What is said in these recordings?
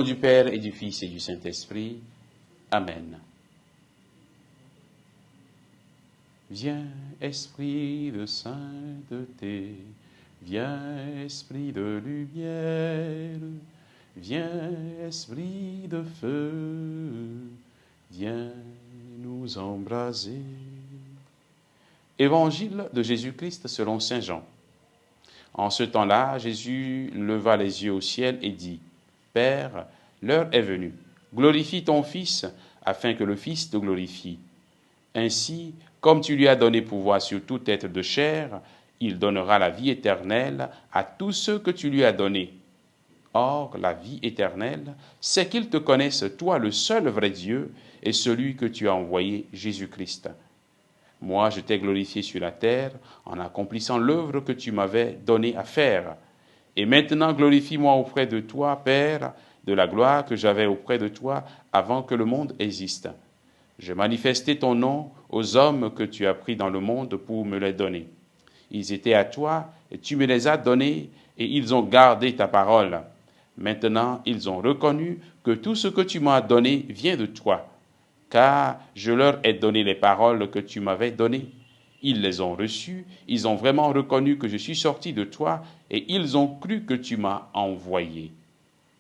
du Père et du Fils et du Saint-Esprit. Amen. Viens, Esprit de sainteté, viens, Esprit de lumière, viens, Esprit de feu, viens nous embraser. Évangile de Jésus-Christ selon saint Jean. En ce temps-là, Jésus leva les yeux au ciel et dit, « Père, l'heure est venue. Glorifie ton Fils, afin que le Fils te glorifie. Ainsi, comme tu lui as donné pouvoir sur tout être de chair, il donnera la vie éternelle à tous ceux que tu lui as donnés. Or, la vie éternelle, c'est qu'ils te connaissent, toi, le seul vrai Dieu, et celui que tu as envoyé, Jésus-Christ. Moi, je t'ai glorifié sur la terre en accomplissant l'œuvre que tu m'avais donnée à faire. Et maintenant, glorifie-moi auprès de toi, Père, de la gloire que j'avais auprès de toi avant que le monde existe. Je manifestais ton nom aux hommes que tu as pris dans le monde pour me les donner. Ils étaient à toi, et tu me les as donnés, et ils ont gardé ta parole. Maintenant, ils ont reconnu que tout ce que tu m'as donné vient de toi, car je leur ai donné les paroles que tu m'avais données. Ils les ont reçues, ils ont vraiment reconnu que je suis sorti de toi, et ils ont cru que tu m'as envoyé.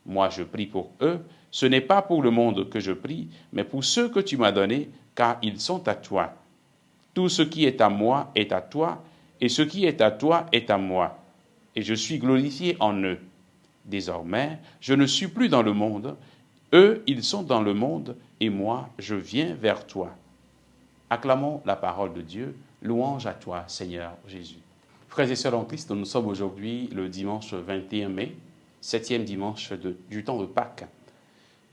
Moi, je prie pour eux. Ce n'est pas pour le monde que je prie, mais pour ceux que tu m'as donnés, car ils sont à toi. Tout ce qui est à moi est à toi, et ce qui est à toi est à moi. Et je suis glorifié en eux. Désormais, je ne suis plus dans le monde. Eux, ils sont dans le monde, et moi, je viens vers toi. Acclamons la parole de Dieu. Louange à toi, Seigneur Jésus. Frères et sœurs en Christ, nous sommes aujourd'hui le dimanche 21 mai, 7e dimanche du temps de Pâques.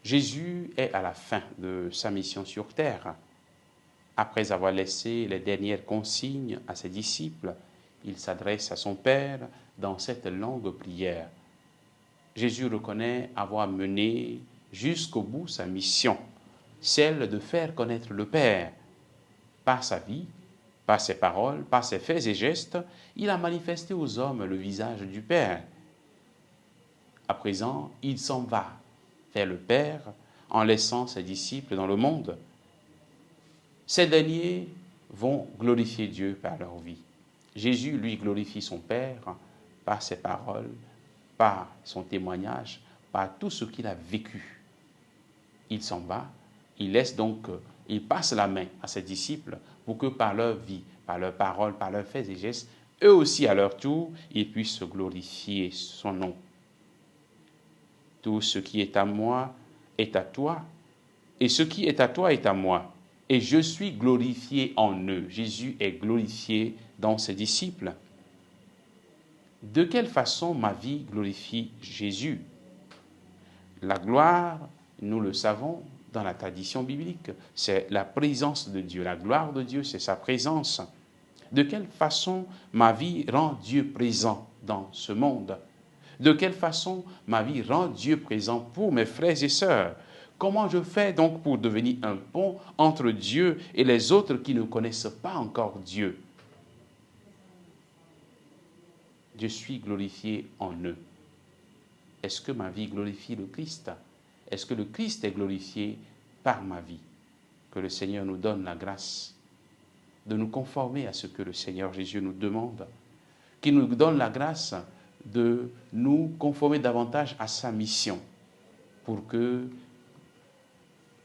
Jésus est à la fin de sa mission sur terre. Après avoir laissé les dernières consignes à ses disciples, il s'adresse à son Père dans cette longue prière. Jésus reconnaît avoir mené jusqu'au bout sa mission, celle de faire connaître le Père. Par sa vie, par ses paroles, par ses faits et gestes, il a manifesté aux hommes le visage du Père. À présent, il s'en va vers le Père en laissant ses disciples dans le monde. Ces derniers vont glorifier Dieu par leur vie. Jésus, lui, glorifie son Père par ses paroles, par son témoignage, par tout ce qu'il a vécu. Il s'en va, il passe la main à ses disciples pour que par leur vie, par leurs paroles, par leurs faits et gestes, eux aussi à leur tour, ils puissent glorifier son nom. Tout ce qui est à moi est à toi, et ce qui est à toi est à moi. Et je suis glorifié en eux. Jésus est glorifié dans ses disciples. De quelle façon ma vie glorifie Jésus? La gloire, nous le savons dans la tradition biblique, c'est la présence de Dieu. La gloire de Dieu, c'est sa présence. De quelle façon ma vie rend Dieu présent dans ce monde? De quelle façon ma vie rend Dieu présent pour mes frères et sœurs? Comment je fais donc pour devenir un pont entre Dieu et les autres qui ne connaissent pas encore Dieu? Je suis glorifié en eux. Est-ce que ma vie glorifie le Christ? Est-ce que le Christ est glorifié par ma vie? Que le Seigneur nous donne la grâce de nous conformer à ce que le Seigneur Jésus nous demande, qu'il nous donne la grâce de nous conformer davantage à sa mission, pour que,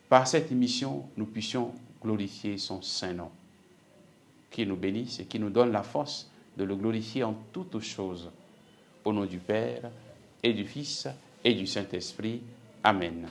par cette mission, nous puissions glorifier son saint nom. Qu'il nous bénisse et qu'il nous donne la force de le glorifier en toutes choses. Au nom du Père, et du Fils, et du Saint-Esprit. Amen.